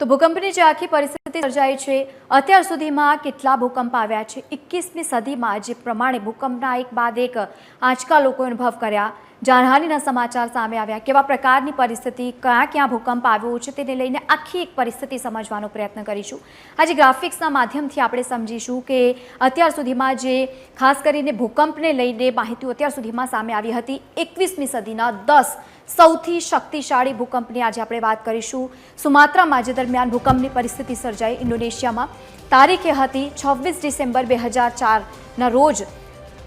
તો ભૂકંપની જે આખી પરિસ્થિતિ સર્જાઈ છે, અત્યાર સુધીમાં કેટલા ભૂકંપ આવ્યા છે, 21મી સદીમાં જે પ્રમાણે ભૂકંપના એક બાદ એક આંચકા લોકોએ અનુભવ કર્યા, જાનહાનિના સમાચાર સામે આવ્યા, કેવા પ્રકારની પરિસ્થિતિ, ક્યાં ભૂકંપ આવ્યો છે તેને લઈને આખી એક પરિસ્થિતિ સમજવાનો પ્રયત્ન કરીશું. આજે ગ્રાફિક્સના માધ્યમથી આપણે સમજીશું કે અત્યાર સુધીમાં જે ખાસ કરીને ભૂકંપને લઈને માહિતીઓ અત્યાર સુધીમાં સામે આવી હતી. 21મી સદીના 10 સૌથી શક્તિશાળી ભૂકંપની આજે આપણે વાત કરીશું. સુમાત્રામાં જે દરમિયાન ભૂકંપની પરિસ્થિતિ સર્જાઈ ઇન્ડોનેશિયામાં, તારીખે હતી 26 ડિસેમ્બર 2004ના રોજ.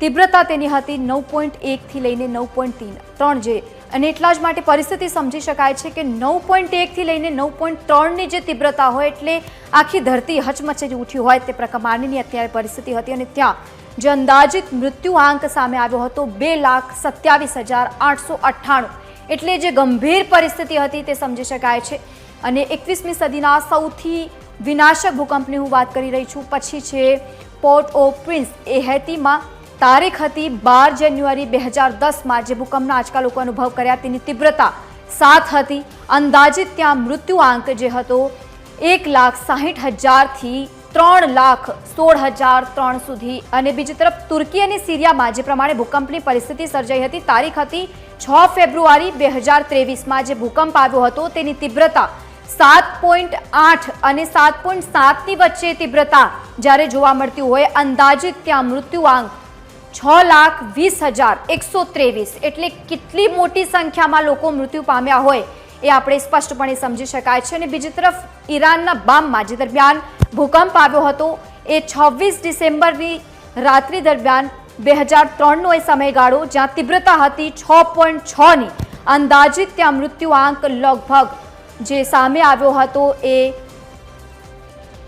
તીવ્રતા તેની હતી 9.1 થી લઈને 9.3 જે, અને એટલા જ માટે પરિસ્થિતિ સમજી શકાય છે કે 9.1 થી લઈને 9.3ની જે તીવ્રતા હોય એટલે આખી ધરતી હચમચી ઉઠી હોય તે પ્રકારની અત્યારે પરિસ્થિતિ હતી. અને ત્યાં જે અંદાજિત મૃત્યુઆંક સામે આવ્યો હતો 2,27,898, એટલે જે ગંભીર પરિસ્થિતિ હતી તે સમજી શકાય છે. અને 21મી સદીના સૌથી વિનાશક ભૂકંપની હું વાત કરી રહી છું. પછી છે પોર્ટ ઓફ પ્રિન્સ, એ હૈતીમાં તારીખ હતી 12 જાન્યુઆરી 2010માં જે ભૂકંપના આંચકા લોકો અનુભવ કર્યા, તેની તીવ્રતા 7 હતી. અંદાજિત ત્યાં મૃત્યુઆંક જે હતો 1,60,000 થી 3,16,003 સુધી. અને બીજી તરફ તુર્કી અને સિરિયામાં જે પ્રમાણે ભૂકંપની પરિસ્થિતિ સર્જાઈ હતી, તારીખ હતી 6 ફેબ્રુઆરી 2023માં જે ભૂકંપ આવ્યો હતો તેની તીવ્રતા 7.8 અને 7.7ની વચ્ચે તીવ્રતા જ્યારે જોવા મળતી હોય, અંદાજિત ત્યાં મૃત્યુઆંક 6,20,123, એટલે કેટલી મોટી સંખ્યામાં લોકો મૃત્યુ પામ્યા હોય એ આપણે સ્પષ્ટપણે સમજી શકાય છે. અને બીજી તરફ ઈરાનના બામમાં જે દરમિયાન ભૂકંપ આવ્યો હતો એ 26 ડિસેમ્બરની રાત્રિ દરમિયાન 2003નો એ સમયગાળો, જ્યાં તીવ્રતા હતી 6.6ની. અંદાજિત ત્યાં મૃત્યુઆંક લગભગ જે સામે આવ્યો હતો એ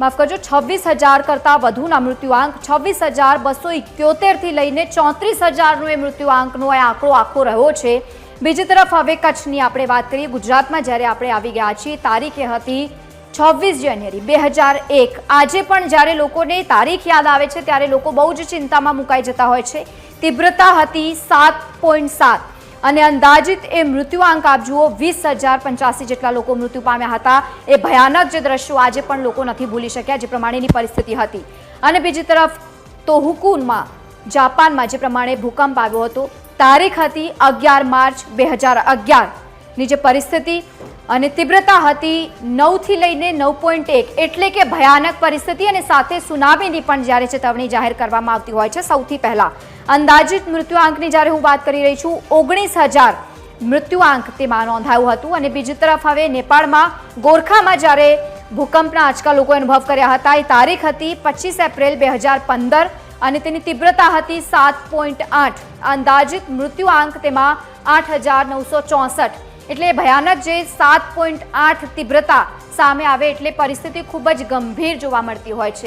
માફ કરજો 26,000 કરતાં વધુના મૃત્યુઆંક, 26,271 થી લઈને 34,000નો એ મૃત્યુઆંકનો એ આંકડો આખો રહ્યો છે. બીજી તરફ હવે કચ્છની આપણે વાત કરીએ, ગુજરાતમાં જ્યારે આપણે આવી ગયા છીએ, તારીખે હતી 26 જાન્યુઆરી 2001. આજે પણ જ્યારે લોકોને તારીખ યાદ આવે છે ત્યારે લોકો બહુ જ ચિંતામાં મુકાઈ જતા હોય છે. તીવ્રતા હતી 7.7 અને અંદાજિત એ મૃત્યુઆંક આપ જુઓ 20,085 જેટલા લોકો મૃત્યુ પામ્યા હતા. એ ભયાનક જે દ્રશ્યો આજે પણ લોકો નથી ભૂલી શક્યા, જે પ્રમાણેની પરિસ્થિતિ હતી. અને બીજી તરફ તોહોકુમાં જાપાનમાં જે પ્રમાણે ભૂકંપ આવ્યો હતો, તારીખ હતી 11 માર્ચ 2011ની જે પરિસ્થિતિ, અને તીવ્રતા હતી 9 થી લઈને 9.1, એટલે કે ભયાનક પરિસ્થિતિ. અને સાથે સુનામીની પણ જ્યારે ચેતવણી જાહેર કરવામાં આવતી હોય છે સૌથી પહેલા. અંદાજિત મૃત્યુઆંકની જ્યારે હું વાત કરી રહી છું, 19,000 મૃત્યુઆંક તેમાં નોંધાયું હતું. અને બીજી તરફ હવે નેપાળમાં ગોરખામાં જ્યારે ભૂકંપના આંચકા લોકોએ અનુભવ કર્યા હતા, એ તારીખ હતી 25 એપ્રિલ 2015 અને તેની તીવ્રતા હતી 7.8. અંદાજિત મૃત્યુઆંક તેમાં 8,964, એટલે ભયાનક જે 7.8 તીવ્રતા સામે આવે એટલે પરિસ્થિતિ ખૂબ જ ગંભીર જોવા મળતી હોય છે.